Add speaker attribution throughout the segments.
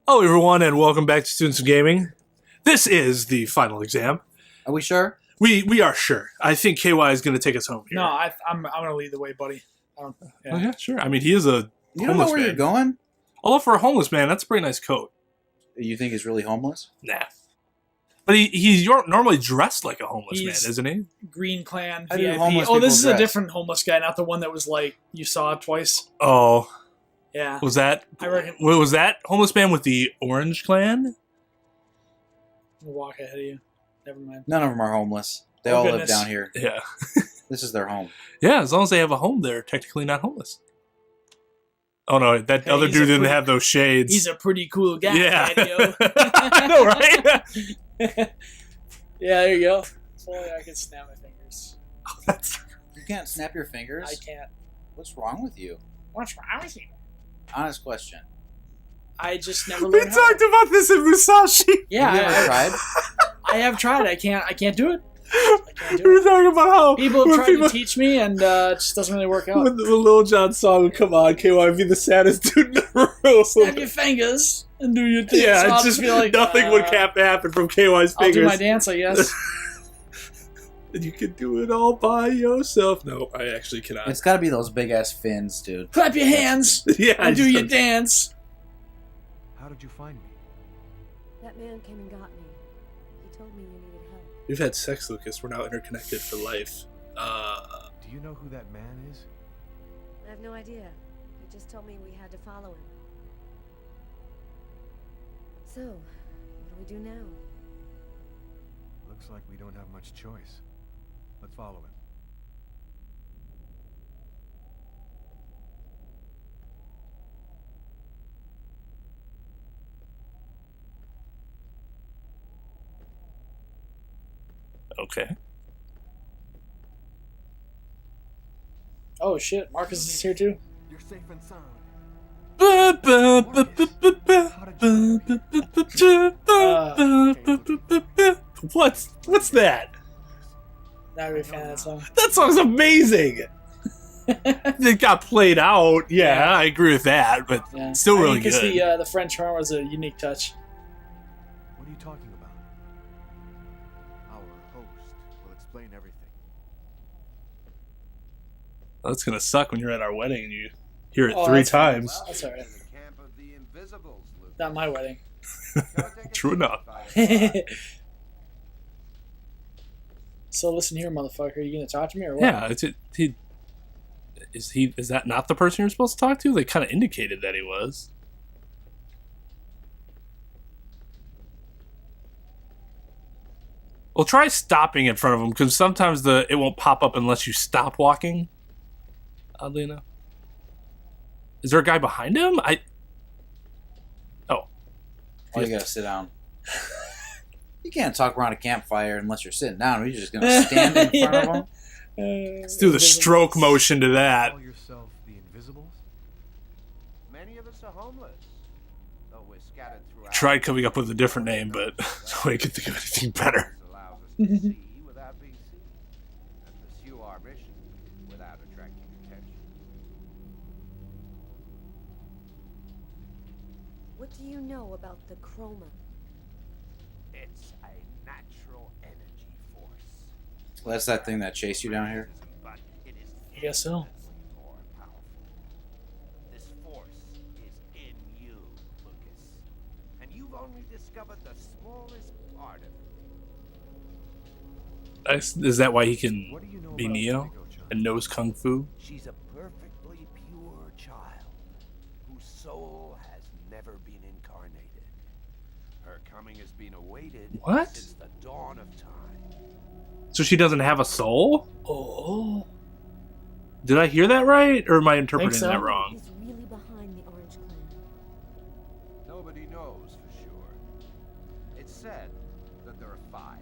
Speaker 1: Hello, everyone, and welcome back to Students of Gaming. This is the final exam.
Speaker 2: Are we sure?
Speaker 1: We are sure. I think KY is going to take us home here.
Speaker 3: No, I'm going to lead the way, buddy.
Speaker 1: Oh, yeah, sure. I mean, he is a
Speaker 2: You don't know
Speaker 1: homeless
Speaker 2: where
Speaker 1: man.
Speaker 2: you're going?
Speaker 1: Although for a homeless man, that's a pretty nice coat.
Speaker 2: You think he's really homeless?
Speaker 1: Nah. But he's normally dressed like a homeless man,
Speaker 3: He's-
Speaker 1: isn't he?
Speaker 3: Green Clan
Speaker 2: How do
Speaker 3: VIP.
Speaker 2: homeless
Speaker 3: Oh, this is
Speaker 2: people
Speaker 3: a
Speaker 2: dress?
Speaker 3: different homeless guy, not the one that was like you saw twice.
Speaker 1: Oh,
Speaker 3: Yeah,
Speaker 1: was that?
Speaker 3: I reckon.
Speaker 1: Was that homeless man with the Orange Clan?
Speaker 3: We'll walk ahead of you. Never mind.
Speaker 2: None of them are homeless. They
Speaker 3: Oh,
Speaker 2: all live
Speaker 3: goodness.
Speaker 2: down here.
Speaker 1: Yeah.
Speaker 2: This is their home.
Speaker 1: Yeah, as long as they have a home, they're technically not homeless. Oh, no, that
Speaker 3: Hey,
Speaker 1: other
Speaker 3: he's a
Speaker 1: dude didn't
Speaker 3: pretty-
Speaker 1: have those shades.
Speaker 3: He's a pretty cool guy.
Speaker 1: Yeah.
Speaker 3: Daddy-o.
Speaker 1: I know, right?
Speaker 3: Yeah, there you go. If only I could snap my fingers.
Speaker 1: That's
Speaker 2: You can't snap your fingers?
Speaker 3: I can't.
Speaker 2: What's wrong with you?
Speaker 3: What's wrong with you?
Speaker 2: Honest question.
Speaker 3: I just never
Speaker 1: We
Speaker 3: learned how.
Speaker 1: talked about this in Musashi.
Speaker 3: Yeah,
Speaker 2: Have you ever
Speaker 3: I,
Speaker 2: tried?
Speaker 3: I have tried. I can't do it. can't do
Speaker 1: We were
Speaker 3: it.
Speaker 1: talking about how
Speaker 3: People have
Speaker 1: when
Speaker 3: tried to teach me, and it just doesn't really work out.
Speaker 1: when Lil Jon song would come on, KY would be the saddest dude in the room.
Speaker 3: Snap your fingers and do your thing.
Speaker 1: Yeah,
Speaker 3: So I'll
Speaker 1: it's just
Speaker 3: be like,
Speaker 1: nothing would happen from KY's
Speaker 3: I'll do my
Speaker 1: fingers.
Speaker 3: dance, I guess.
Speaker 1: And you can do it all by yourself. No, I actually cannot.
Speaker 2: It's gotta be those big ass fins, dude.
Speaker 3: Clap your hands
Speaker 1: Yeah, I
Speaker 3: and do
Speaker 1: just
Speaker 3: your
Speaker 1: don't-
Speaker 3: dance.
Speaker 4: How did you find me?
Speaker 5: That man came and got me. He told me you needed help.
Speaker 1: We've had sex, Lucas. We're now interconnected for life.
Speaker 4: Do you know who that man is?
Speaker 5: I have no idea. He just told me we had to follow him. So, what do we do now?
Speaker 4: Looks like we don't have much choice. Let's follow him.
Speaker 1: Okay.
Speaker 3: Oh shit, Marcus is here too.
Speaker 4: You're safe and sound.
Speaker 1: What's that?
Speaker 3: Not a big fan of that song.
Speaker 1: That song's amazing. It got played out. Yeah, I agree with that, but
Speaker 3: Yeah.
Speaker 1: still really
Speaker 3: Because
Speaker 1: good.
Speaker 3: the French horn was a unique touch.
Speaker 4: What are you talking about? Our host will explain everything.
Speaker 1: That's gonna suck when you're at our wedding and you hear it
Speaker 3: Oh,
Speaker 1: three
Speaker 3: that's fine.
Speaker 1: times.
Speaker 3: That's alright.
Speaker 6: In the camp of the Invisibles, Luke.
Speaker 3: Not my wedding.
Speaker 6: Go take a
Speaker 1: True
Speaker 6: seat
Speaker 1: enough.
Speaker 6: by the fire.
Speaker 3: So listen here, motherfucker. Are you gonna talk to me or what?
Speaker 1: Yeah, is that not the person you're supposed to talk to? They kind of indicated that he was. Well, try stopping in front of him because sometimes it won't pop up unless you stop walking. Oddly enough, is there a guy behind him?
Speaker 2: Oh, you gotta sit down. You can't talk around a campfire unless you're sitting down. You're just gonna stand in front of them.
Speaker 1: Let's do the stroke motion to that.
Speaker 4: Call yourself the Invisibles?
Speaker 6: Many of us are homeless, though we're scattered throughout.
Speaker 1: Tried coming up with a different name, but I could think of anything better.
Speaker 6: This allows us to see without being seen, and pursue our mission without attracting attention.
Speaker 5: What do you know about the chroma?
Speaker 6: It's a natural energy force.
Speaker 2: Well, that's that thing that chased you down here.
Speaker 6: But it is
Speaker 3: I guess so.
Speaker 6: infinitely more powerful. This force is in you, Lucas, and you've only discovered the smallest part of it.
Speaker 1: Is that why he can
Speaker 4: What do you know
Speaker 1: be
Speaker 4: about
Speaker 1: Neo
Speaker 4: Indigo,
Speaker 1: and knows kung fu?
Speaker 6: She's a perfectly pure child whose soul has never been incarnated. Her coming has been awaited
Speaker 1: What?
Speaker 6: since the dawn of time.
Speaker 1: So she doesn't have a soul?
Speaker 3: Oh.
Speaker 1: Did I hear that right, or am I interpreting
Speaker 3: so.
Speaker 1: that wrong?
Speaker 5: He's really behind the Orange Clan.
Speaker 6: Nobody knows for sure. It's said that there are five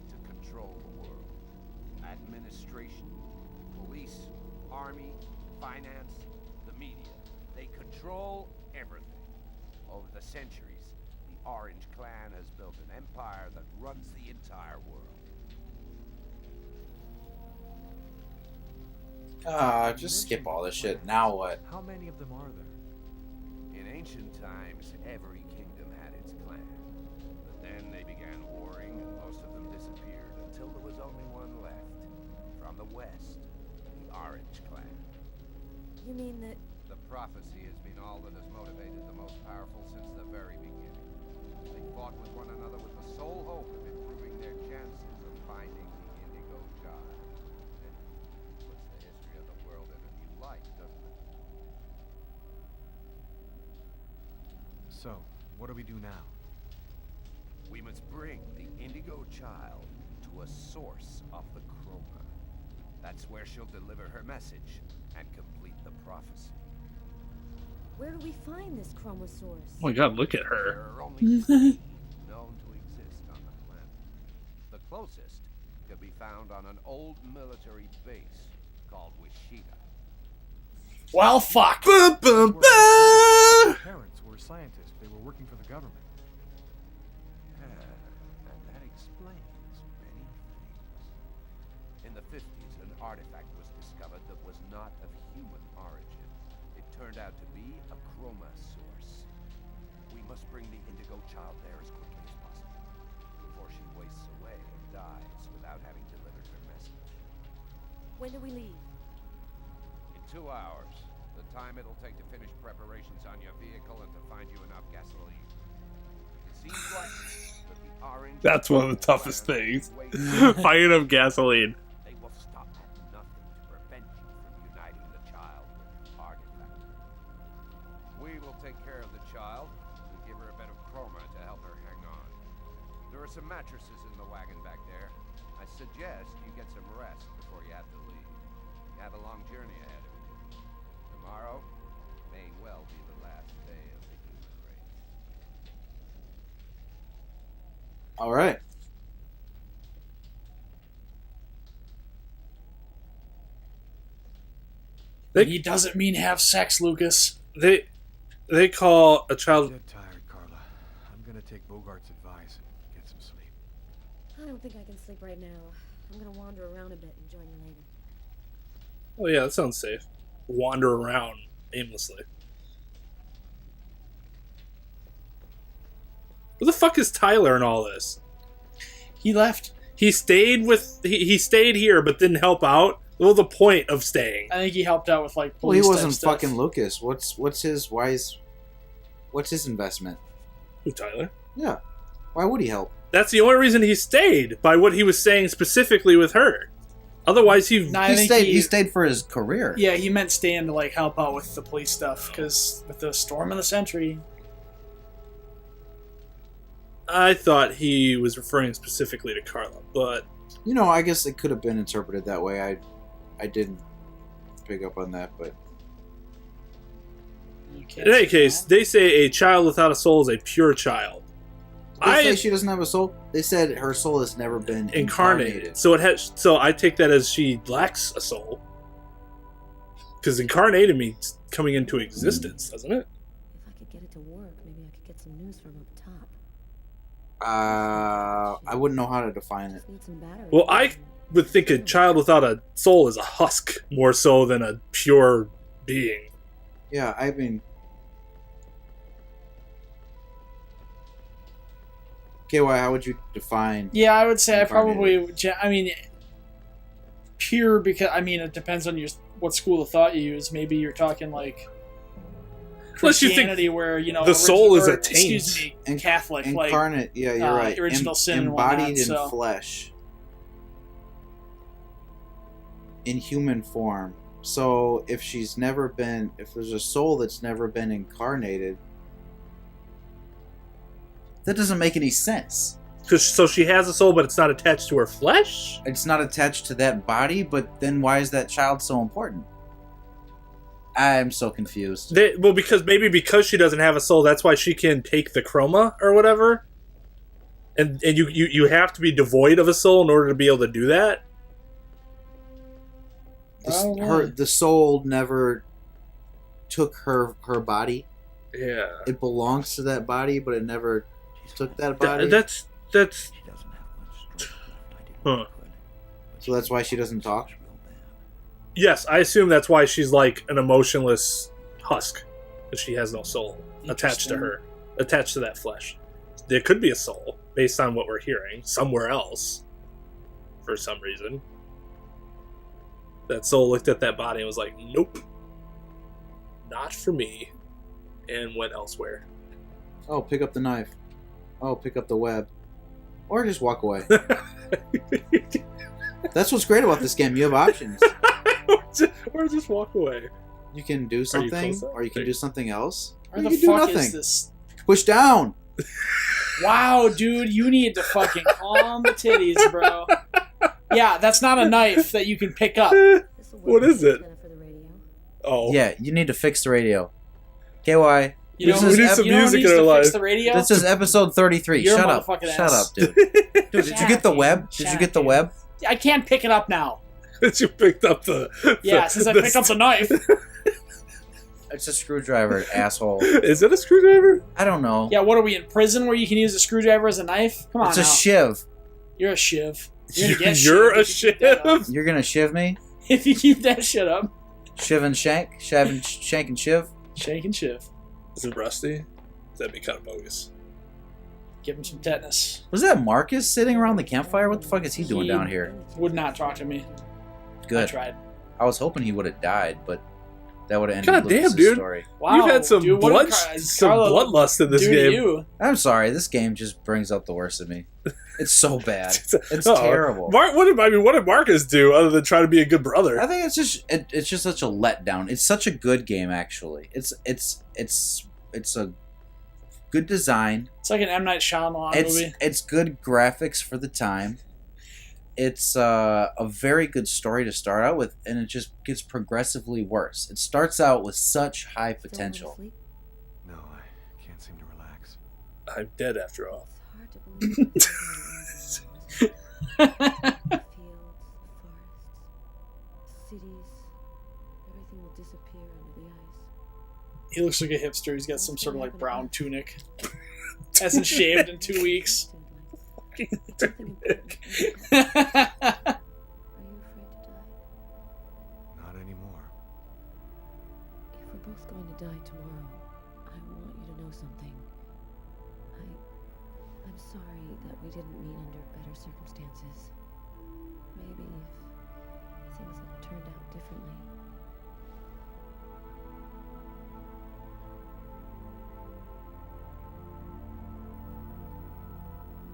Speaker 6: to control the world. Administration, police, army, finance, the media. They control everything. Over the centuries, the Orange Clan has built an empire that runs the entire world.
Speaker 2: Just skip all this shit. Now what?
Speaker 4: How many of them are there?
Speaker 6: In ancient times, every kingdom had its clan. But then they began warring, and most of them disappeared until there was only one left. From the west, the Orange clan.
Speaker 5: You mean that
Speaker 6: The prophecy has been all that has motivated the most powerful since the very beginning. They fought with one another with the sole hope of improving their chances of finding the Indigo child. It puts the history of the world in a new light, doesn't it?
Speaker 4: So, what do we do now?
Speaker 6: We must bring the Indigo child to a source of the chroma. That's where she'll deliver her message and complete the prophecy.
Speaker 5: where do we find this chromosource?
Speaker 1: Oh my god, look at
Speaker 6: There
Speaker 1: her.
Speaker 6: are only 3 known to exist on the planet. The closest could be found on an old military base called Wichita.
Speaker 3: Well, fuck.
Speaker 1: Bum, bum,
Speaker 4: My
Speaker 1: bum.
Speaker 4: parents were scientists. They were working for the government.
Speaker 6: Yeah, and that explains many things. In the 50s, an artifact was discovered that was not of human origin. It turned out to be a chroma source. We must bring the Indigo child there as quickly as possible, before she wastes away and dies without having delivered her message.
Speaker 5: When do we leave?
Speaker 6: In 2 hours, the time it'll take to finish preparations on your vehicle and to find you enough gasoline. It seems likely that the Orange...
Speaker 1: That's one of the toughest
Speaker 6: clan
Speaker 1: things.
Speaker 6: will wait.
Speaker 1: Fire of gasoline.
Speaker 6: They will stop at nothing to prevent you from uniting the child with the artifact. We will take care of the child and give her a bit of chroma to help her hang on. There are some mattresses in the wagon back there. I suggest you get some rest before you have to leave. You have a long journey ahead of you. Tomorrow may well be the last day of the human race.
Speaker 2: All right.
Speaker 3: He doesn't mean have sex, Lucas.
Speaker 1: They call a
Speaker 4: I'm
Speaker 1: child.
Speaker 4: dead tired, Carla. I'm gonna take Bogart's advice and get some sleep.
Speaker 5: I don't think I can sleep right now. I'm gonna wander around a bit and join you later.
Speaker 1: Oh yeah, that sounds safe. Wander around aimlessly. Where the fuck is Tyler in all this?
Speaker 3: He left.
Speaker 1: He stayed with. He stayed here, but didn't help out. What was the point of staying?
Speaker 3: I think he helped out with like
Speaker 2: Well, he
Speaker 3: police
Speaker 2: wasn't
Speaker 3: type stuff.
Speaker 2: fucking Lucas. What's his investment?
Speaker 1: Who, Tyler?
Speaker 2: Yeah. Why would he help?
Speaker 1: That's the only reason he stayed, by what he was saying specifically with her. Otherwise, he.
Speaker 3: No, I think
Speaker 2: He stayed for his career.
Speaker 3: Yeah, he meant staying to like help out with the police stuff because with the storm of the century.
Speaker 1: I thought he was referring specifically to Carla, but
Speaker 2: You know, I guess it could have been interpreted that way. I didn't pick up on that, but
Speaker 3: You can't
Speaker 1: in any
Speaker 3: say
Speaker 1: case,
Speaker 3: that.
Speaker 1: they say a child without a soul is a pure child.
Speaker 2: they say she doesn't have a soul. They said her soul has never been
Speaker 1: Incarnated. So it has. So I take that as she lacks a soul. Because incarnated means coming into existence, doesn't it?
Speaker 5: If I could get it to work, maybe I could get some news from up top.
Speaker 2: I wouldn't know how to define it.
Speaker 5: Just need some batteries.
Speaker 1: Well, I would think a child without a soul is a husk more so than a pure being.
Speaker 2: Yeah, I mean, KY, how would you define?
Speaker 3: Yeah, I would say I
Speaker 2: Incarnated.
Speaker 3: probably. I mean, pure because I mean it depends on what school of thought you use. Maybe you're talking like
Speaker 1: Unless you think
Speaker 3: Christianity, where you know
Speaker 1: the soul is a
Speaker 3: Excuse
Speaker 1: taint.
Speaker 3: me, Catholic, like
Speaker 2: Incarnate, yeah, you're right.
Speaker 3: original sin and whatnot,
Speaker 2: embodied in
Speaker 3: so-
Speaker 2: flesh, in human form. So if there's a soul that's never been incarnated, that doesn't make any sense.
Speaker 1: So she has a soul, but it's not attached to her flesh?
Speaker 2: It's not attached to that body, but then why is that child so important? I'm so confused.
Speaker 1: Because she doesn't have a soul, that's why she can take the chroma or whatever. And you have to be devoid of a soul in order to be able to do that.
Speaker 2: The soul never took her body.
Speaker 1: Yeah.
Speaker 2: It belongs to that body, but it never took that body.
Speaker 1: That's
Speaker 7: She doesn't have much strength left. I did what I
Speaker 1: Huh.
Speaker 7: could. But
Speaker 2: So that's why she doesn't talk?
Speaker 7: Real bad.
Speaker 1: yes, I assume that's why she's like an emotionless husk. Because she has no soul. attached to
Speaker 3: Interesting.
Speaker 1: her, attached to that flesh. There could be a soul, based on what we're hearing, somewhere else, for some reason. That soul looked at that body and was like, nope, not for me, and went elsewhere.
Speaker 2: Oh, pick up the knife. Oh, pick up the web. Or just walk away. That's what's great about this game. You have options.
Speaker 1: Or just walk away.
Speaker 2: You can do something,
Speaker 1: close up?
Speaker 2: or you can do something else.
Speaker 3: Where
Speaker 2: Or
Speaker 3: the
Speaker 2: you can do
Speaker 3: fuck
Speaker 2: nothing.
Speaker 3: is this?
Speaker 2: Push down.
Speaker 3: Wow, dude, you need to fucking calm the titties, bro. Yeah, that's not a knife that you can pick up.
Speaker 1: What is it?
Speaker 5: For the radio.
Speaker 1: Oh.
Speaker 2: Yeah, you need to fix the radio. KY.
Speaker 3: You know,
Speaker 2: We need
Speaker 3: who-
Speaker 1: some
Speaker 3: you know who
Speaker 1: music
Speaker 3: needs
Speaker 1: in our
Speaker 3: to fix
Speaker 1: life.
Speaker 3: the radio?
Speaker 2: This is episode 33.
Speaker 3: You're a
Speaker 2: Shut up.
Speaker 3: motherfucking
Speaker 2: Shut
Speaker 3: ass.
Speaker 2: up, dude. Dude, did you get the web? Did you get the web?
Speaker 3: I can't pick it up now.
Speaker 1: You picked up the...
Speaker 3: Yeah, since I picked up the knife.
Speaker 2: It's a screwdriver, asshole.
Speaker 1: Is it a screwdriver?
Speaker 2: I don't know.
Speaker 3: Yeah, what are we in prison where you can use a screwdriver as a knife? Come on
Speaker 2: It's
Speaker 3: now.
Speaker 2: a shiv.
Speaker 3: You're a shiv.
Speaker 1: You're
Speaker 3: gonna get
Speaker 1: a
Speaker 3: shivved if you keep that up.
Speaker 1: shiv?
Speaker 2: You're gonna shiv me?
Speaker 3: If you keep that shit up.
Speaker 2: Shiv and shank? Shank and shiv?
Speaker 3: Shake and shiv.
Speaker 1: Is it rusty? That'd be kind of bogus.
Speaker 3: Give him some tetanus.
Speaker 2: Was that Marcus sitting around the campfire? What the fuck is he doing down here?
Speaker 3: Would not talk to me. I
Speaker 2: Good.
Speaker 3: tried.
Speaker 2: I was hoping he would have died, but that would have ended
Speaker 1: God damn,
Speaker 2: Lucas's
Speaker 1: dude.
Speaker 2: story.
Speaker 3: Wow,
Speaker 1: You've had some
Speaker 3: dude, what
Speaker 1: blood,
Speaker 3: did
Speaker 1: some
Speaker 3: Carlo
Speaker 1: bloodlust in this
Speaker 3: do to
Speaker 1: game.
Speaker 3: you?
Speaker 2: I'm sorry, this game just brings out the worst of me. It's so bad. It's
Speaker 1: Uh-oh.
Speaker 2: terrible.
Speaker 1: What did Marcus do other than try to be a good brother?
Speaker 2: I think it's just such a letdown. It's such a good game, actually. It's a good design.
Speaker 3: It's like an M. Night Shyamalan movie.
Speaker 2: It's good graphics for the time. It's a very good story to start out with, and it just gets progressively worse. It starts out with such high potential.
Speaker 4: No, I can't seem to relax.
Speaker 1: I'm dead after all.
Speaker 5: It's hard to believe. The fields, the forests, cities, everything will disappear under the ice.
Speaker 3: He looks like a hipster. He's got some sort of like brown tunic. Hasn't shaved in 2 weeks.
Speaker 5: Nothing important. Are you afraid to die?
Speaker 4: Not anymore.
Speaker 5: If we're both going to die tomorrow, I want you to know something. I'm sorry that we didn't meet under better circumstances. Maybe if things had turned out differently.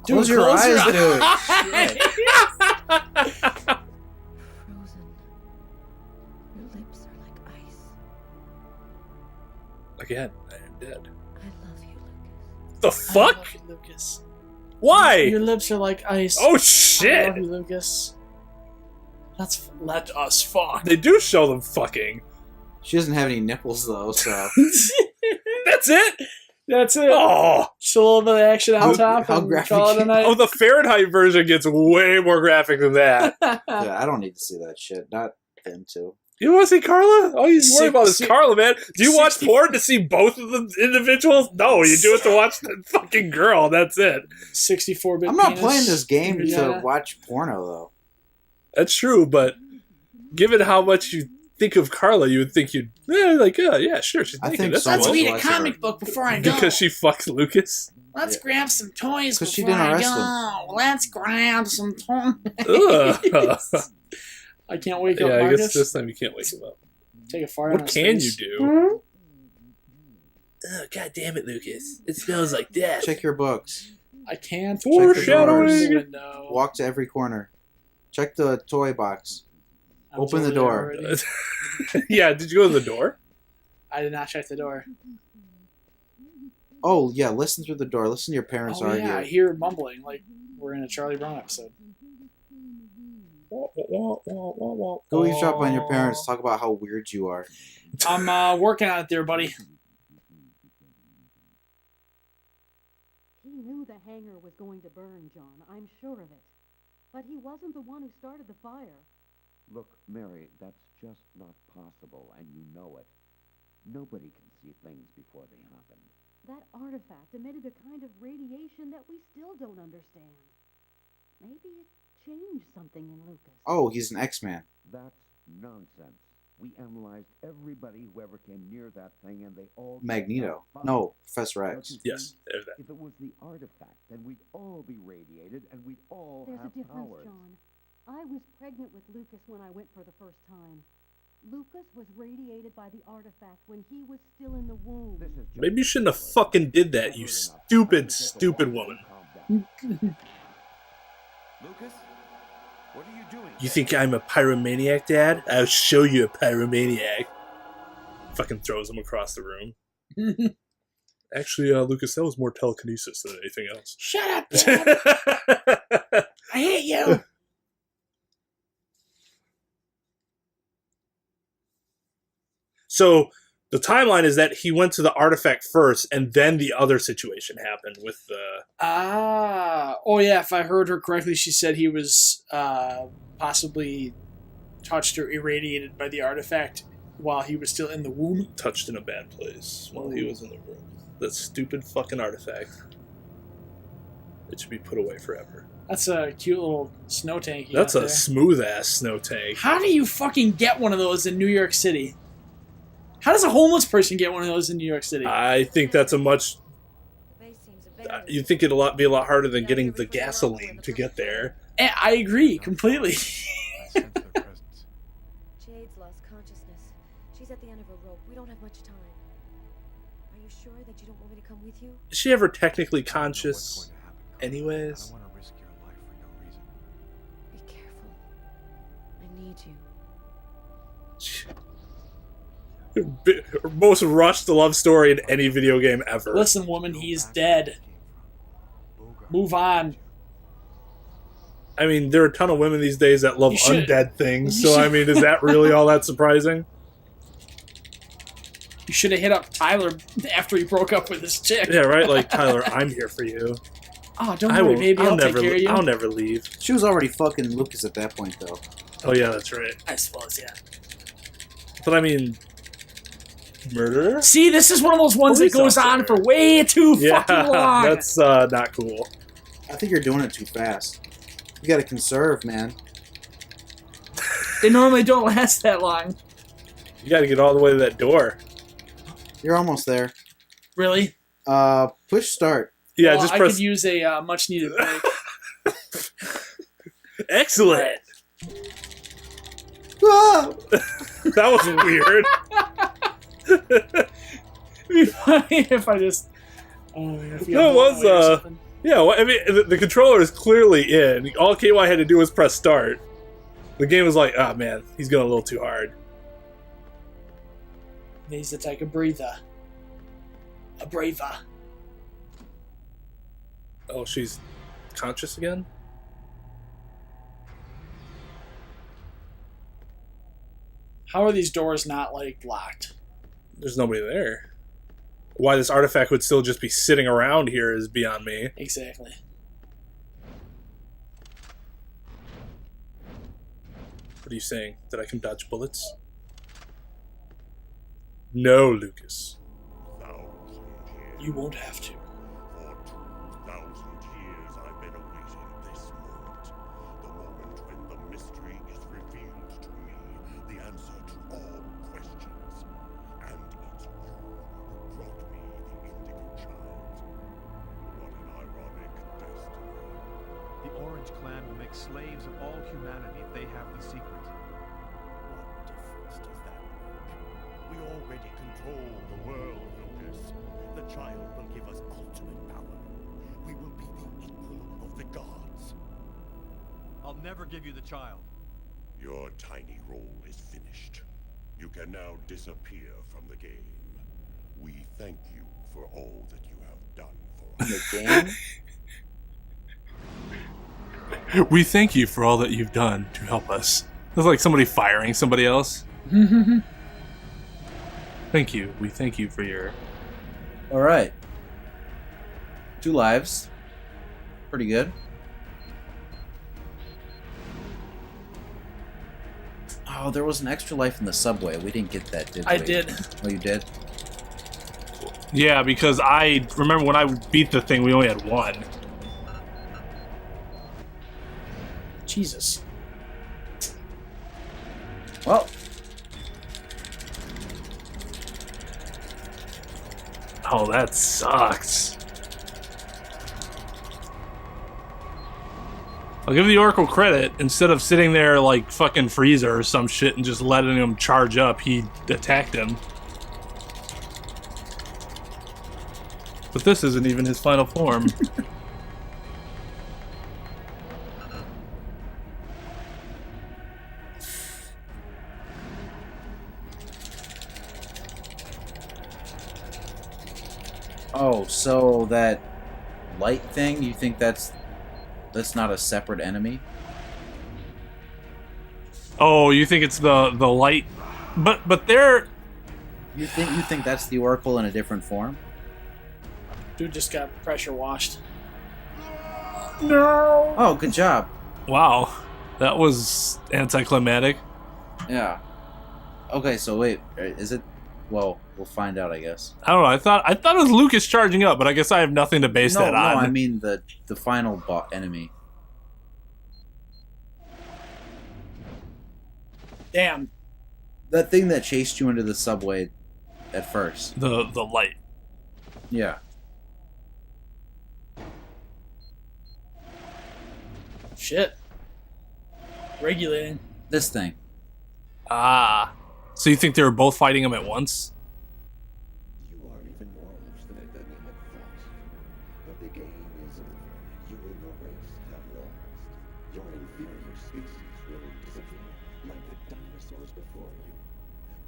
Speaker 2: Close your eyes, dude.
Speaker 5: Frozen. Your lips are like ice.
Speaker 1: Again, I am dead.
Speaker 5: I love you, Lucas.
Speaker 1: The
Speaker 3: I
Speaker 1: fuck?
Speaker 3: love you, Lucas.
Speaker 1: Why?
Speaker 3: Your lips are like ice.
Speaker 1: Oh
Speaker 3: I
Speaker 1: shit!
Speaker 3: love you, Lucas. Let us fuck.
Speaker 1: They do show them fucking.
Speaker 2: She doesn't have any nipples though, so
Speaker 1: That's it.
Speaker 3: That's it.
Speaker 1: Oh,
Speaker 3: Just a little bit of action on
Speaker 2: How-
Speaker 3: top
Speaker 2: how
Speaker 3: and
Speaker 2: graphic
Speaker 3: call it a night.
Speaker 1: oh, the Fahrenheit version gets way more graphic than that.
Speaker 2: yeah, I don't need to see that shit. Not him too.
Speaker 1: You want to see Carla? All you worry about is
Speaker 3: Six-
Speaker 1: Carla, man. Do you watch
Speaker 3: 60
Speaker 1: porn to see both of the individuals? No, you do it to watch the fucking girl. That's it.
Speaker 3: 64-bit
Speaker 2: I'm not
Speaker 3: penis.
Speaker 2: playing this game to
Speaker 3: Vagina.
Speaker 2: watch porno though.
Speaker 1: That's true, but given how much you think of Carla, you would think yeah, sure, she's
Speaker 2: I
Speaker 1: naked.
Speaker 2: think
Speaker 1: That's
Speaker 2: so.
Speaker 3: Let's
Speaker 1: cool.
Speaker 3: read a
Speaker 2: Less of
Speaker 3: comic
Speaker 2: her.
Speaker 3: book before I go.
Speaker 1: Because she fucks Lucas.
Speaker 3: Let's
Speaker 2: Yeah.
Speaker 3: grab some toys
Speaker 2: 'Cause she
Speaker 3: before
Speaker 2: didn't
Speaker 3: I
Speaker 2: arrest
Speaker 3: go. Let's grab some toys.
Speaker 1: Ugh.
Speaker 3: I can't wake up,
Speaker 1: Yeah, I
Speaker 3: Marcus.
Speaker 1: guess this time you can't wake him up.
Speaker 3: Take a fart on
Speaker 1: What
Speaker 3: his
Speaker 1: can
Speaker 3: face.
Speaker 1: you do? Oh, God damn it, Lucas. It smells like death.
Speaker 2: Check your books.
Speaker 3: I can't.
Speaker 1: Foreshadowing.
Speaker 3: Check the window.
Speaker 2: Walk to every corner. Check the toy box.
Speaker 3: I'm
Speaker 2: Open the
Speaker 3: over there
Speaker 2: door.
Speaker 3: already.
Speaker 1: Yeah, did you go to the door?
Speaker 3: I did not check the door.
Speaker 2: Oh yeah, listen through the door. Listen to your parents
Speaker 3: Oh
Speaker 2: argue.
Speaker 3: yeah, I hear mumbling like we're in a Charlie Brown episode.
Speaker 2: Go eavesdrop on your parents. Talk about how weird you are.
Speaker 3: I'm working on it there, buddy.
Speaker 8: He knew the hangar was going to burn, John. I'm sure of it. But he wasn't the one who started the fire.
Speaker 7: Look, Mary, that's just not possible, and you know it. Nobody can see things before they happen.
Speaker 8: That artifact emitted a kind of radiation that we still don't understand. Maybe it changed something in Lucas.
Speaker 2: Oh, he's an X-Man.
Speaker 7: That's nonsense. We analyzed everybody who ever came near that thing, and they all...
Speaker 2: Magneto. No, Professor X.
Speaker 1: Yes, there's that.
Speaker 7: If it was the artifact, then we'd all be radiated, and we'd all
Speaker 8: There's a
Speaker 7: have
Speaker 8: difference,
Speaker 7: powers.
Speaker 8: John. I was pregnant with Lucas when I went for the first time. Lucas was radiated by the artifact when he was still in the womb.
Speaker 7: This is just
Speaker 1: Maybe you shouldn't have fucking did that, you stupid, stupid woman.
Speaker 6: Lucas, what are you doing?
Speaker 1: You think I'm a pyromaniac, Dad? I'll show you a pyromaniac. Fucking throws him across the room. Actually, Lucas, that was more telekinesis than anything else.
Speaker 3: Shut up, Dad. I hate you.
Speaker 1: So the timeline is that he went to the artifact first, and then the other situation happened with the...
Speaker 3: Oh yeah, if I heard her correctly, she said he was possibly touched or irradiated by the artifact while he was still in the womb.
Speaker 1: touched in a bad place while he was in the room. That stupid fucking artifact. It should be put away forever.
Speaker 3: That's a cute little snow tank. you
Speaker 1: That's
Speaker 3: got
Speaker 1: a
Speaker 3: there.
Speaker 1: smooth-ass snow tank.
Speaker 3: How do you fucking get one of those in New York City? How does a homeless person get one of those in New York City?
Speaker 1: I think that's a much...
Speaker 5: The base seems abandoned.
Speaker 1: You'd think it'd be a lot harder than getting the gasoline to get there.
Speaker 3: I agree completely.
Speaker 4: I sense their presence.
Speaker 5: Jade's lost consciousness. She's at the end of her rope. We don't have much time. Are you sure that you don't want me to come with you?
Speaker 1: Is she ever technically
Speaker 4: I don't know what's
Speaker 1: conscious?
Speaker 4: going to happen, Carmelo.
Speaker 1: anyways?
Speaker 4: I don't want to risk your life for no reason.
Speaker 5: Be careful. I need you.
Speaker 1: Most rushed love story in any video game ever.
Speaker 3: Listen, woman, he's dead. Move on.
Speaker 1: I mean, there are a ton of women these days that love
Speaker 3: You should-
Speaker 1: undead things,
Speaker 3: you
Speaker 1: so I
Speaker 3: should-
Speaker 1: mean, is that really all that surprising?
Speaker 3: You should have hit up Tyler after he broke up with his chick.
Speaker 1: Yeah, right? Like, Tyler, I'm here for you.
Speaker 3: Oh, don't
Speaker 1: I
Speaker 3: worry,
Speaker 1: will,
Speaker 3: baby. I'll take
Speaker 1: never,
Speaker 3: care of you.
Speaker 1: I'll never leave.
Speaker 2: She was already fucking Lucas at that point, though.
Speaker 1: Oh, yeah, that's right.
Speaker 3: I suppose, yeah.
Speaker 1: But I mean, murder?
Speaker 3: See, this is one of those ones that
Speaker 1: Police
Speaker 3: goes on
Speaker 1: officer.
Speaker 3: for way too
Speaker 1: Yeah,
Speaker 3: fucking long.
Speaker 1: that's not cool.
Speaker 2: I think you're doing it too fast. You gotta conserve, man.
Speaker 3: They normally don't last that long.
Speaker 1: You gotta get all the way to that door.
Speaker 2: You're almost there.
Speaker 3: Really?
Speaker 2: Push start.
Speaker 1: Yeah,
Speaker 3: Well,
Speaker 1: just
Speaker 3: I
Speaker 1: press.
Speaker 3: could use a much needed break.
Speaker 1: Excellent!
Speaker 2: Ah!
Speaker 1: That was weird.
Speaker 3: It'd be funny if I just. Oh, yeah, if you
Speaker 1: No, it
Speaker 3: have
Speaker 1: was,
Speaker 3: away or something.
Speaker 1: Yeah, well, I mean, the controller is clearly in. All KY had to do was press start. The game was like, oh man, he's going a little too hard.
Speaker 3: Needs to take a breather. A breather.
Speaker 1: Oh, she's conscious again?
Speaker 3: How are these doors not, like, locked?
Speaker 1: There's nobody there. Why this artifact would still just be sitting around here is beyond me.
Speaker 3: Exactly.
Speaker 1: What are you saying? That I can dodge bullets? No, Lucas.
Speaker 3: You won't have to.
Speaker 9: For 2,000 years I've been awaiting this moment. The moment when the mystery is revealed to me, the answer to all questions. And it's you who brought me the Indigo Child. What an ironic destiny.
Speaker 4: The Orange Clan will make slaves of all humanity if they have the secret.
Speaker 9: What difference does that make? We already control the world, Lucas. The child will give us ultimate power. We will be the equal of the gods.
Speaker 4: I'll never give you the child.
Speaker 9: Your tiny role is finished. You can now disappear from the game. We thank you for all that you have done for us.
Speaker 2: The game?
Speaker 1: We thank you for all that you've done to help us. It's like somebody firing somebody else. Thank you. We thank you for your...
Speaker 2: Alright. 2 lives. Pretty good. Oh, there was an extra life in the subway. We didn't get that, did we?
Speaker 3: I did.
Speaker 2: Oh, you did?
Speaker 1: Yeah, because I remember when I beat the thing, we only had 1.
Speaker 3: Jesus.
Speaker 2: Well,
Speaker 1: Oh, that sucks. I'll give the Oracle credit. Instead of sitting there like fucking Frieza or some shit and just letting him charge up, he attacked him. But this isn't even his final form.
Speaker 2: Oh, so that light thing, you think that's not a separate enemy?
Speaker 1: Oh, you think it's the light? But they're...
Speaker 2: You think that's the Oracle in a different form?
Speaker 3: Dude just got pressure washed. No.
Speaker 2: Oh, good job.
Speaker 1: Wow. That was anticlimactic.
Speaker 2: Yeah. Okay, so wait, is it? Well, we'll find out, I guess.
Speaker 1: I don't know. I thought it was Lucas charging up, but I guess I have nothing to base that on.
Speaker 2: No, I mean the final enemy.
Speaker 3: Damn.
Speaker 2: That thing that chased you into the subway at first.
Speaker 1: The light.
Speaker 2: Yeah.
Speaker 3: Shit. Regulating.
Speaker 2: This thing.
Speaker 1: Ah. So you think they were both fighting him at once?
Speaker 9: You are even more aloof than I had thought. But the game is over. You in your race have lost. Your inferior species will disappear like the dinosaurs before you.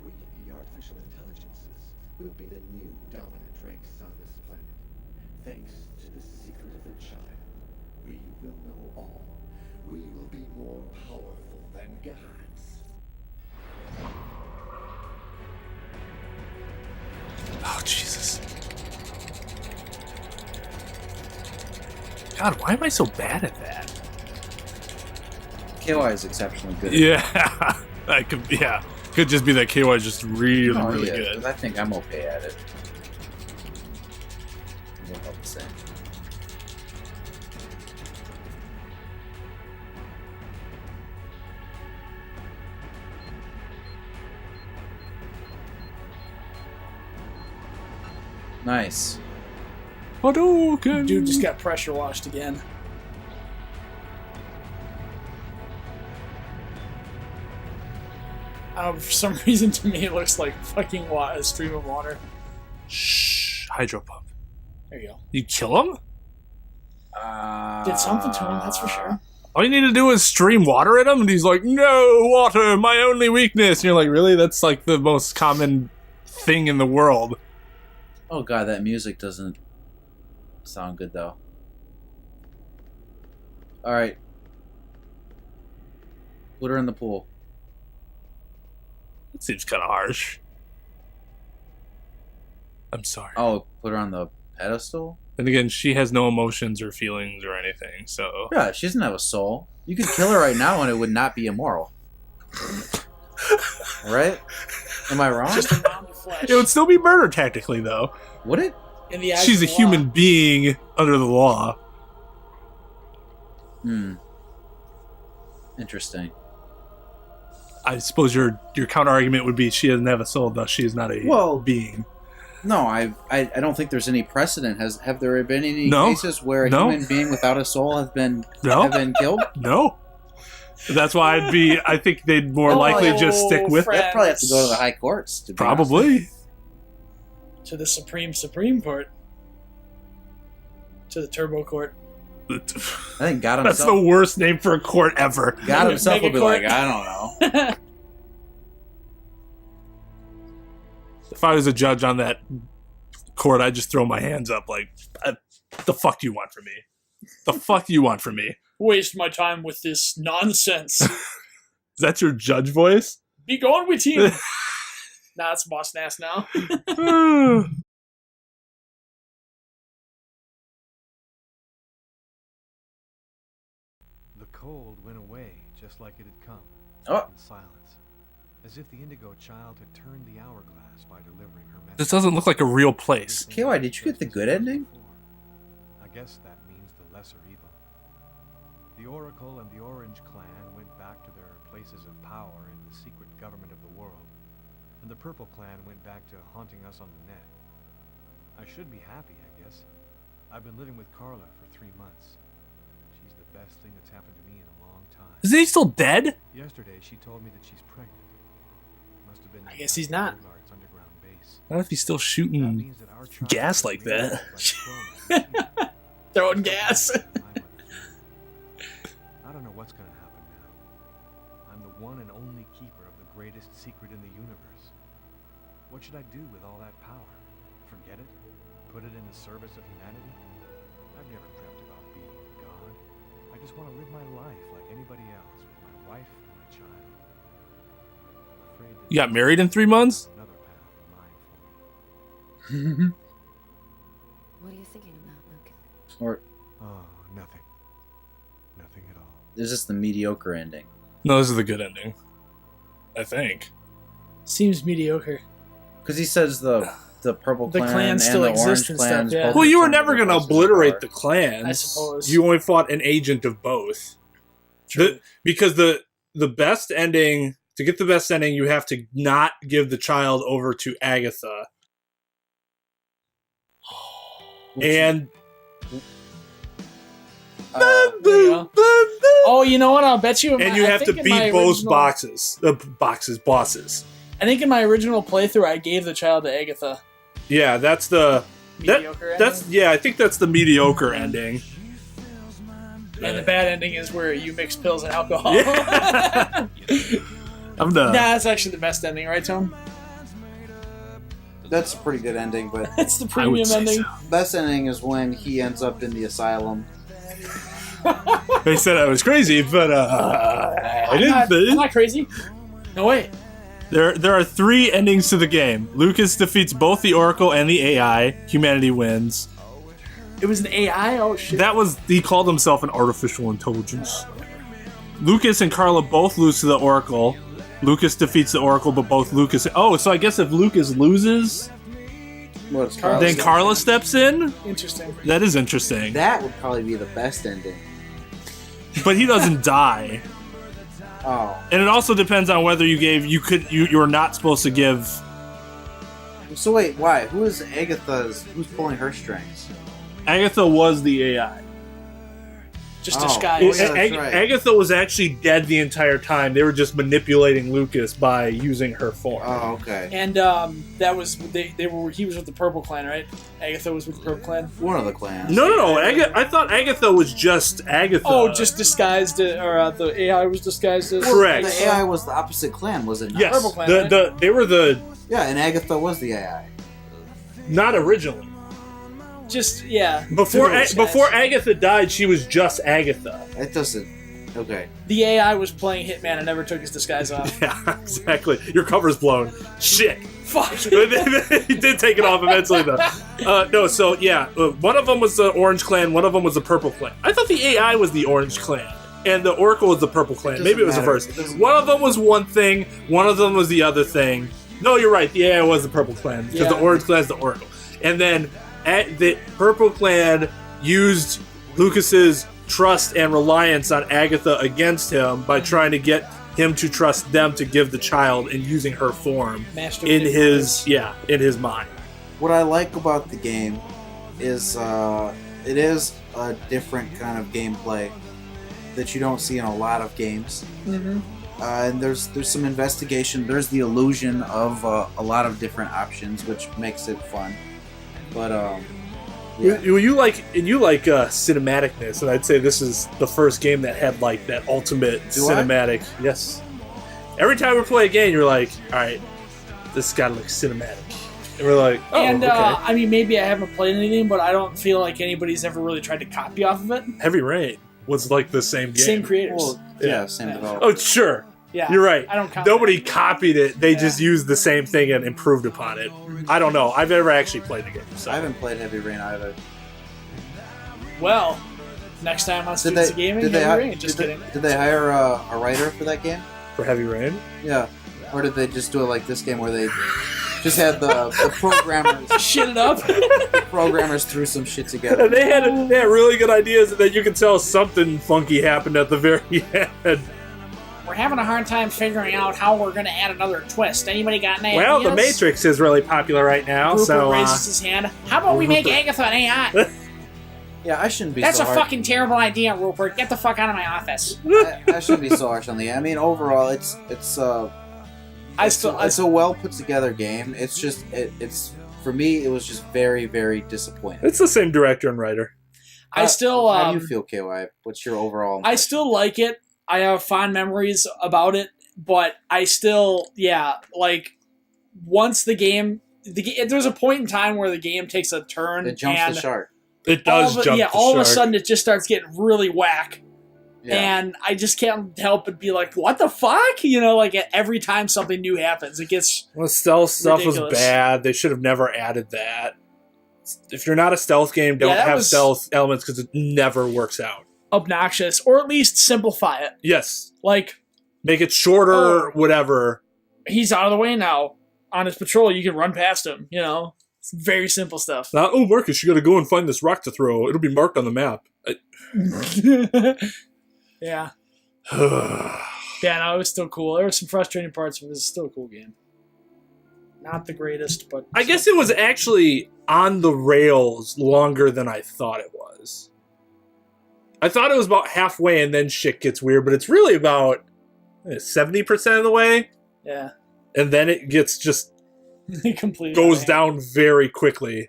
Speaker 9: We, the artificial intelligences, will be the new dominant race on this planet. Thanks to the secret of the child, we will know all. We will be more powerful than gods.
Speaker 1: Oh, Jesus. God, why am I so bad at that?
Speaker 2: KY is exceptionally good.
Speaker 1: Yeah. Could just be that KY is just really, really
Speaker 2: yeah,
Speaker 1: good.
Speaker 2: I think I'm okay at it. We'll help the same. Nice.
Speaker 1: Hadouken!
Speaker 3: Dude just got pressure washed again. For some reason, to me, it looks like fucking a stream of water.
Speaker 1: Shh. Hydro pump.
Speaker 3: There you go.
Speaker 1: You kill him?
Speaker 3: Did something to him, that's for sure.
Speaker 1: All you need to do is stream water at him, and he's like, no, water, my only weakness. And you're like, really? That's like the most common thing in the world.
Speaker 2: Oh god, that music doesn't sound good though. Alright. Put her in the pool.
Speaker 1: That seems kind of harsh. I'm sorry.
Speaker 2: Oh, put her on the pedestal?
Speaker 1: And again, she has no emotions or feelings or anything, so...
Speaker 2: Yeah, she doesn't have a soul. You could kill her right now and it would not be immoral. Right? Am I wrong?
Speaker 3: Just a mound of flesh.
Speaker 1: It would still be murder, technically, though.
Speaker 2: Would it?
Speaker 3: In the eyes
Speaker 1: She's a
Speaker 3: of the
Speaker 1: human
Speaker 3: law.
Speaker 1: being under the law.
Speaker 2: Interesting.
Speaker 1: I suppose your counter-argument would be she doesn't have a soul, thus she is not a being.
Speaker 2: No, I don't think there's any precedent. Have there been any
Speaker 1: No.
Speaker 2: cases where a
Speaker 1: No.
Speaker 2: human being without a soul have been killed?
Speaker 1: No. That's why I think they'd more likely just stick with
Speaker 3: friends.
Speaker 2: They'd probably have to go to the high courts. To be
Speaker 1: Probably.
Speaker 3: To the Supreme Court. To the Turbo Court.
Speaker 2: honest. I think God
Speaker 1: That's
Speaker 2: himself.
Speaker 1: the worst name for a court ever.
Speaker 2: God himself will be
Speaker 3: Megacourt.
Speaker 2: like, I don't know.
Speaker 1: If I was a judge on that court, I'd just throw my hands up like, the fuck do you want from me? The fuck do you want from me?
Speaker 3: Waste my time with this nonsense.
Speaker 1: Is that your judge voice?
Speaker 3: Be gone with him. Nah, it's Boss Nass now.
Speaker 4: The cold went away just like it had come,
Speaker 2: Oh.
Speaker 4: in silence, as if the Indigo child had turned the hourglass by delivering her message.
Speaker 1: This doesn't look like a real place.
Speaker 2: KY, did you get the good ending?
Speaker 4: I guess that means the lesser evil. The Oracle and the Orange Clan went back to their places of power in the secret government of the world, and the Purple Clan went back to haunting us on the net. I should be happy, I guess. I've been living with Carla for 3 months. She's the best thing that's happened to me in a long time.
Speaker 1: Isn't he still dead?
Speaker 4: Yesterday, she told me that she's pregnant. Must have been
Speaker 3: I guess he's not.
Speaker 4: Guard's underground base.
Speaker 1: Not if he's still
Speaker 4: That
Speaker 1: shooting
Speaker 4: means that our child
Speaker 1: gas
Speaker 4: is
Speaker 1: like
Speaker 4: made
Speaker 1: that.
Speaker 4: like a clone.
Speaker 3: Throwing gas.
Speaker 4: I don't know what's gonna happen now. I'm the one and only keeper of the greatest secret in the universe. What should I do with all that power? Forget it? Put it in the service of humanity? I've never dreamt about being a god. I just want to live my life like anybody else with my wife and my child. I'm afraid that
Speaker 1: You got married in 3 months?
Speaker 4: another path in mind for me.
Speaker 5: What are you thinking about, Luke?
Speaker 2: Or
Speaker 4: Oh, nothing. Nothing at all.
Speaker 2: is this the mediocre ending?
Speaker 1: No, this is the good ending. I think.
Speaker 3: Seems mediocre.
Speaker 2: Because he says the purple
Speaker 3: The
Speaker 2: clan
Speaker 3: clans
Speaker 2: and
Speaker 3: still
Speaker 2: the
Speaker 3: exist
Speaker 2: orange
Speaker 3: and
Speaker 2: clans.
Speaker 3: stuff, yeah.
Speaker 2: both
Speaker 1: Well, you were
Speaker 2: return to
Speaker 1: never
Speaker 2: their
Speaker 1: going to
Speaker 2: places of
Speaker 1: obliterate
Speaker 2: power.
Speaker 1: the clans.
Speaker 3: I suppose.
Speaker 1: You only fought an agent of both. Because the best ending, to get the best ending, you have to not give the child over to Agatha. And
Speaker 2: Uh,
Speaker 3: There you go. Oh, you know what? I'll bet you.
Speaker 1: and you
Speaker 3: I
Speaker 1: have to
Speaker 3: think in my
Speaker 1: beat both
Speaker 3: original-
Speaker 1: bosses.
Speaker 3: I think in my original playthrough, I gave the child to Agatha.
Speaker 1: Yeah, that's the
Speaker 3: Mediocre
Speaker 1: that's
Speaker 3: ending.
Speaker 1: yeah. I think that's the mediocre ending.
Speaker 3: And the bad ending is where you mix pills and alcohol.
Speaker 1: Yeah. I'm
Speaker 3: Nah,
Speaker 1: done.
Speaker 3: that's actually the best ending, right, Tom?
Speaker 2: that's a pretty good ending, but
Speaker 3: It's the
Speaker 1: I would
Speaker 3: premium
Speaker 1: say
Speaker 3: ending.
Speaker 1: so.
Speaker 2: best ending is when he ends up in the asylum.
Speaker 1: They said I was crazy, but I didn't
Speaker 3: I'm
Speaker 1: think.
Speaker 3: not crazy. No way.
Speaker 1: There are 3 endings to the game. Lucas defeats both the Oracle and the AI. Humanity wins.
Speaker 3: It was an AI? Oh, shit.
Speaker 1: He called himself an artificial intelligence. Lucas and Carla both lose to the Oracle. Lucas defeats the Oracle, but both Lucas... Oh, so I guess if Lucas loses,
Speaker 2: What's
Speaker 1: then Carla steps in?
Speaker 3: Interesting.
Speaker 1: That is interesting.
Speaker 2: That would probably be the best ending.
Speaker 1: But he doesn't die.
Speaker 2: Oh,
Speaker 1: And it also depends on whether you were not supposed to give...
Speaker 2: so wait, why? Who's pulling her strings?
Speaker 1: Agatha was the AI.
Speaker 3: Just
Speaker 2: Oh.
Speaker 3: disguise.
Speaker 2: Yeah, that's right.
Speaker 1: Agatha was actually dead the entire time. They were just manipulating Lucas by using her form.
Speaker 2: Oh, okay.
Speaker 3: And that was he was with the Purple Clan, right? Agatha was with the Purple Clan.
Speaker 2: One of the clans.
Speaker 1: No. I thought Agatha was just Agatha.
Speaker 3: Oh, just disguised, or the AI was disguised as
Speaker 1: Correct.
Speaker 2: The AI was the opposite clan, was it not?
Speaker 1: Yes,
Speaker 3: Purple Clan,
Speaker 1: they were the
Speaker 2: Yeah, and Agatha was the AI.
Speaker 1: not originally.
Speaker 3: Just
Speaker 1: Before
Speaker 3: Disguised.
Speaker 1: before Agatha died, she was just Agatha.
Speaker 2: It doesn't. Okay.
Speaker 3: The AI was playing Hitman and never took his disguise off.
Speaker 1: Yeah, exactly. Your cover's blown. Shit.
Speaker 3: Fuck.
Speaker 1: He did take it off eventually, though. No, so yeah, one of them was the Orange Clan, one of them was the Purple Clan. I thought the AI was the Orange Clan, and the Oracle was the Purple Clan. Maybe it was
Speaker 2: matter.
Speaker 1: reversed.
Speaker 2: It doesn't
Speaker 1: One of them was one thing, one of them was the other thing. No, you're right. The AI was the Purple Clan because the
Speaker 3: Yeah.
Speaker 1: Orange Clan is the Oracle, and then the Purple Clan used Lucas's trust and reliance on Agatha against him by trying to get him to trust them to give the child and using her form
Speaker 3: Master
Speaker 1: in
Speaker 3: manipulation.
Speaker 1: his mind.
Speaker 2: What I like about the game is it is a different kind of gameplay that you don't see in a lot of games.
Speaker 3: Mm-hmm.
Speaker 2: And there's some investigation. There's the illusion of a lot of different options, which makes it fun. But yeah.
Speaker 1: You like cinematicness, and I'd say this is the first game that had like that ultimate
Speaker 2: Do I?
Speaker 1: cinematic. Yes. Every time we play a game, you're like, all right, this has got to look cinematic, and we're like, oh,
Speaker 3: And
Speaker 1: okay.
Speaker 3: I mean, maybe I haven't played anything, but I don't feel like anybody's ever really tried to copy off of it.
Speaker 1: Heavy Rain was like the same game.
Speaker 3: Same creators.
Speaker 2: Well, yeah, same developer.
Speaker 1: Oh, sure.
Speaker 3: Yeah,
Speaker 1: You're right.
Speaker 3: I don't count
Speaker 1: Nobody
Speaker 3: that.
Speaker 1: copied it. They
Speaker 3: Yeah.
Speaker 1: just used the same thing and improved upon it. I don't know. I've never actually played the game. So.
Speaker 2: I haven't played Heavy Rain either.
Speaker 3: Well, next time on Students of Gaming, Heavy Rain. Just kidding.
Speaker 2: Did they hire a writer for that game?
Speaker 1: For Heavy Rain?
Speaker 2: Yeah. Or did they just do it like this game where they just had the programmers
Speaker 3: Shit it up.
Speaker 2: programmers threw some shit together?
Speaker 1: They had really good ideas, and then you can tell something funky happened at the very end.
Speaker 3: we're having a hard time figuring out how we're going to add another twist. Anybody got any
Speaker 1: Well,
Speaker 3: ideas?
Speaker 1: The Matrix is really popular right now,
Speaker 3: Rupert
Speaker 1: so
Speaker 3: raises his hand. How about we make Agatha an AI?
Speaker 2: Yeah, I shouldn't be
Speaker 3: That's
Speaker 2: so
Speaker 3: a
Speaker 2: hard.
Speaker 3: fucking terrible idea, Rupert. Get the fuck out of my office.
Speaker 2: I shouldn't be so harsh on the. I mean, overall, it's a well put together game. It's just it's for me. It was just very, very disappointing.
Speaker 1: it's the same director and writer.
Speaker 3: I still.
Speaker 2: How do you feel, KY? What's your overall?
Speaker 3: I still like it. I have fond memories about it, but I still, once the game, there's a point in time where the game takes a turn.
Speaker 2: It jumps
Speaker 3: and
Speaker 2: the shark.
Speaker 1: It does jump the
Speaker 3: all of a
Speaker 1: shark.
Speaker 3: sudden it just starts getting really whack.
Speaker 2: Yeah.
Speaker 3: And I just can't help but be like, what the fuck? You know, like every time something new happens, it gets
Speaker 1: Well, stealth stuff
Speaker 3: ridiculous.
Speaker 1: was bad. They should have never added that. If you're not a stealth game, don't
Speaker 3: that
Speaker 1: have
Speaker 3: was-
Speaker 1: stealth elements because it never works out.
Speaker 3: obnoxious, or at least simplify it.
Speaker 1: Yes.
Speaker 3: Like,
Speaker 1: Make it shorter,
Speaker 3: Oh.
Speaker 1: whatever.
Speaker 3: he's out of the way now. On his patrol, you can run past him, you know? It's very simple stuff.
Speaker 1: Not, oh, Marcus, you gotta go and find this rock to throw. It'll be marked on the map.
Speaker 3: Yeah. Yeah, no, it was still cool. There were some frustrating parts, but it was still a cool game. Not the greatest, but...
Speaker 1: I guess it was actually on the rails longer than I thought it was. I thought it was about halfway and then shit gets weird, but it's really about 70% of the way.
Speaker 3: Yeah.
Speaker 1: And then it gets just
Speaker 3: Completely.
Speaker 1: goes down very quickly.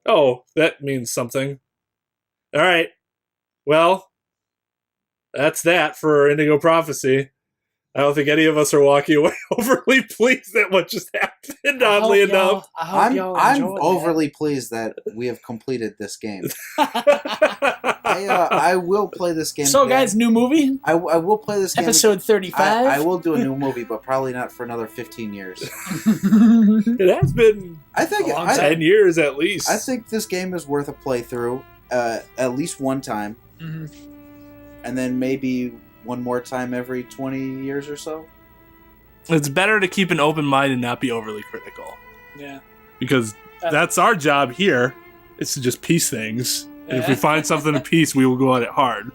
Speaker 1: Oh, that means something. All right. Well, that's that for Indigo Prophecy. I don't think any of us are walking away overly pleased at what just happened, oddly enough.
Speaker 2: I'm overly pleased that we have completed this game. I will play this game.
Speaker 3: So,
Speaker 2: again.
Speaker 3: guys, new movie?
Speaker 2: I will play this game.
Speaker 3: Episode 35?
Speaker 2: I will do a new movie, but probably not for another 15 years.
Speaker 1: It has been
Speaker 2: I think
Speaker 1: 10 years at least.
Speaker 2: I think this game is worth a playthrough at least one time.
Speaker 3: Mhm.
Speaker 2: And then maybe one more time every 20 years or so.
Speaker 1: It's better to keep an open mind and not be overly critical.
Speaker 3: Yeah.
Speaker 1: Because that's our job here. It's to just piece things. And if we
Speaker 3: Yeah.
Speaker 1: find something to piece, we will go at it hard.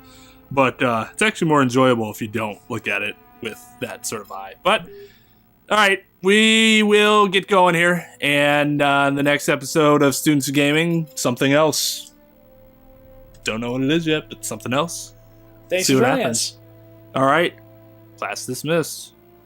Speaker 1: But it's actually more enjoyable if you don't look at it with that sort of eye. But, all right, we will get going here. And in the next episode of Students of Gaming, something else. Don't know what it is yet, but something else.
Speaker 3: Thanks
Speaker 1: See
Speaker 3: for
Speaker 1: what
Speaker 3: joining
Speaker 1: happens.
Speaker 3: us.
Speaker 1: All right, class dismissed.